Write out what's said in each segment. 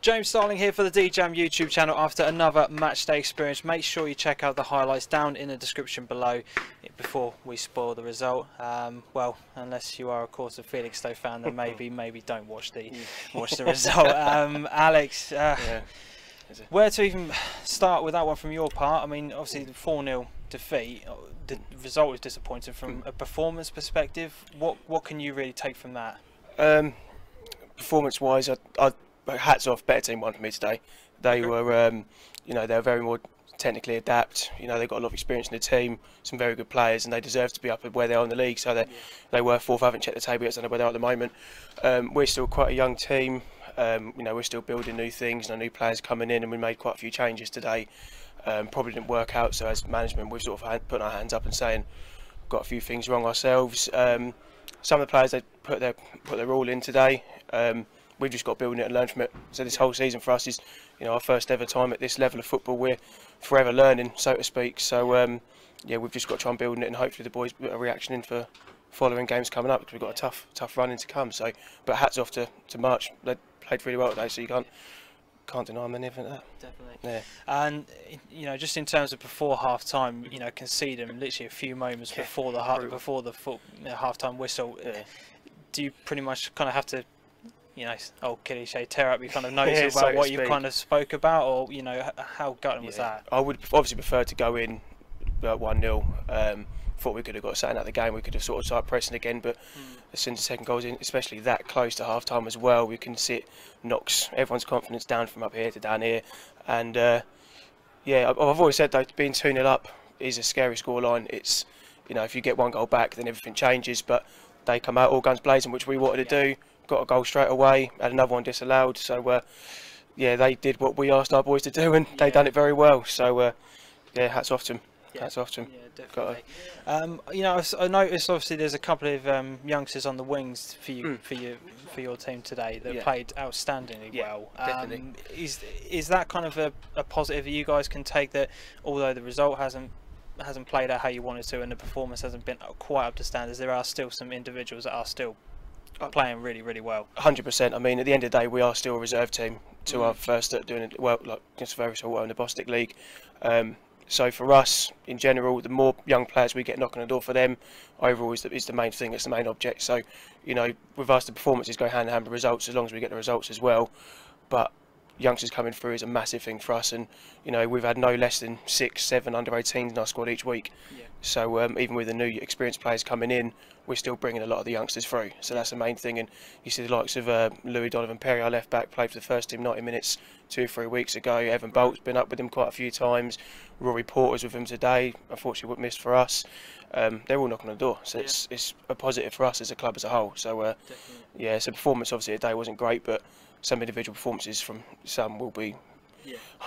James Starling here for the DeeJam YouTube channel after another matchday experience. Make sure you check out the highlights down in the description below before we spoil the result. Well, unless you are of course a Felixstowe fan, then maybe don't watch the result. Alex, where to even start with that one from your part? I mean, obviously the 4-0 defeat, the result was disappointing from a performance perspective. What can you really take from that? Performance-wise, hats off, better team won for me today. They were, you know, they were very more technically adept. You know, they've got a lot of experience in the team, some very good players, and they deserve to be up where they are in the league. So they were fourth. I haven't checked the table yet, so I don't know where they are at the moment. We're still quite a young team. You know, we're still building new things, and new players coming in, and we made quite a few changes today. Probably didn't work out. So as management, we've sort of put our hands up and saying, got a few things wrong ourselves. Some of the players, they put their all in today. We've just got to build it and learn from it. So this whole season for us is, you know, our first ever time at this level of football. We're forever learning, so to speak. So yeah, we've just got to try and build it, and hopefully the boys put a reaction in for following games coming up, because we've got a tough run in to come. So, but hats off to March. They played really well today, so you can't deny them anything like that. Definitely. Yeah. And you know, just in terms of before half time, you know, conceding literally a few moments before the half time whistle. Do you pretty much kind of have to, you know, old cliche, tear up your kind of notes about what you kind of spoke about, or you know, how gutting was that? I would obviously prefer to go in 1-0. Thought we could have got something out of the game. We could have sort of started pressing again, but as soon as the second goal's in, especially that close to half time as well, we can see it knocks everyone's confidence down from up here to down here. And yeah, I've always said though, being 2-0 up is a scary scoreline. It's, you know, if you get one goal back, then everything changes. But they come out all guns blazing, which we wanted to do. Got a goal straight away, had another one disallowed. So yeah, they did what we asked our boys to do, and they done it very well. So yeah, hats off to them. Hats off to them. Yeah, definitely. You know, I noticed obviously there's a couple of youngsters on the wings for you for your team today that played outstandingly well. Definitely. Is that kind of a positive that you guys can take, that although the result hasn't played out how you wanted to and the performance hasn't been quite up to standards, there are still some individuals that are still playing really well? 100%. I mean, at the end of the day, we are still a reserve team to our first at doing it well, like just very well in the Bostik League. So for us, in general, the more young players we get knocking on the door for them, overall is the main thing. It's the main object. So, you know, with us, the performances go hand in hand with results, as long as we get the results as well. But youngsters coming through is a massive thing for us, and you know, we've had no less than 6-7 under-18s in our squad each week. So even with the new experienced players coming in, we're still bringing a lot of the youngsters through. So that's the main thing. And you see the likes of Louis Donovan Perry, our left back, played for the first team 90 minutes 2-3 weeks ago. Evan Bolt's been up with him quite a few times. Rory Porter's with him today. Unfortunately, missed for us. They're all knocking on the door. So it's a positive for us as a club as a whole. So yeah, so performance obviously today wasn't great, but some individual performances from some will be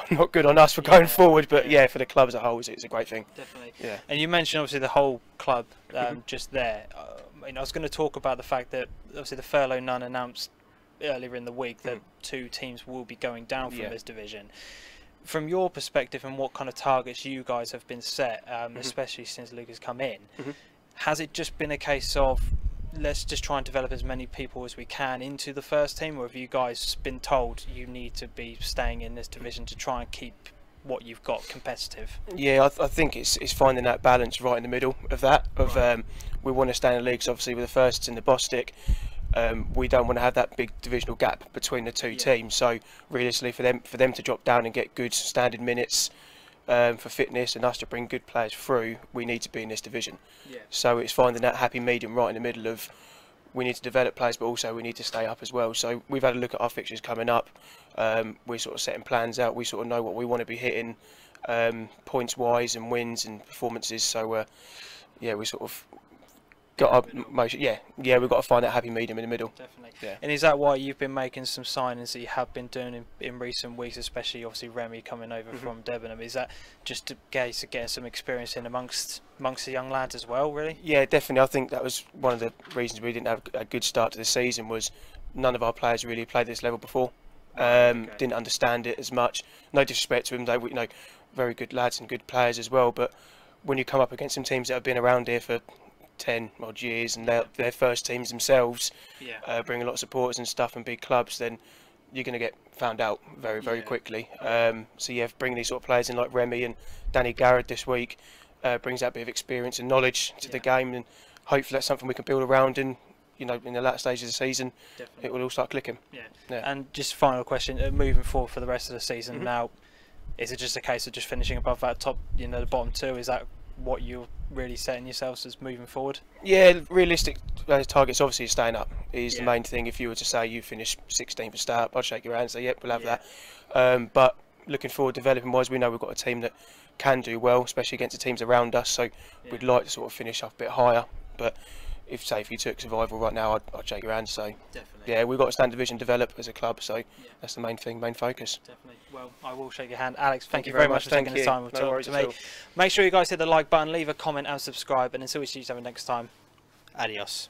not good on us for going forward, but yeah, for the club as a whole, it's a great thing. Definitely. Yeah. And you mentioned obviously the whole club just there. I mean, I was going to talk about the fact that obviously the Furlough None announced earlier in the week that 2 teams will be going down from this division. From your perspective and what kind of targets you guys have been set, especially since Luke has come in, has it just been a case of let's just try and develop as many people as we can into the first team, or have you guys been told you need to be staying in this division to try and keep what you've got competitive? Yeah, I think it's finding that balance right in the middle of that. We want to stay in the leagues, obviously with the firsts in the Bostik. We don't want to have that big divisional gap between the two teams. So realistically, for them to drop down and get good standard minutes for fitness and us to bring good players through, we need to be in this division. So it's finding that happy medium right in the middle of, we need to develop players, but also we need to stay up as well. So we've had a look at our fixtures coming up. We're sort of setting plans out. We sort of know what we want to be hitting points wise and wins and performances. So yeah, we sort of got our motion. Yeah, we've got to find that happy medium in the middle. Definitely. Yeah. And is that why you've been making some signings that you have been doing in recent weeks, especially obviously Remy coming over from Debenham? Is that just to get some experience in amongst the young lads as well, really? Yeah, definitely. I think that was one of the reasons we didn't have a good start to the season, was none of our players really played this level before. Didn't understand it as much. No disrespect to them, they were, you know, very good lads and good players as well, but when you come up against some teams that have been around here for 10 odd years and they're their first teams themselves, bring a lot of supporters and stuff and big clubs, then you're going to get found out very quickly. So yeah, bringing these sort of players in like Remy and Danny Garrett this week brings that bit of experience and knowledge to the game, and hopefully that's something we can build around. And you know, in the latter stages of the season, it will all start clicking. Yeah. And just final question: moving forward for the rest of the season, now, is it just a case of just finishing above that top, you know, the bottom two? Is that what you're really setting yourselves as moving forward? Yeah, realistic targets obviously staying up is the main thing. If you were to say you finish 16th start, I'd shake your hand and say, yep, we'll have that. But looking forward, developing wise, we know we've got a team that can do well, especially against the teams around us. So we'd like to sort of finish up a bit higher. But if you took survival right now, I'd shake your hand. So yeah, we've got to stand division, develop as a club. So that's the main thing, main focus. Definitely. Well, I will shake your hand, Alex. Thank you very much for taking the time to talk to me. All. Make sure you guys hit the like button, leave a comment, and subscribe. And until we see each other next time, adios.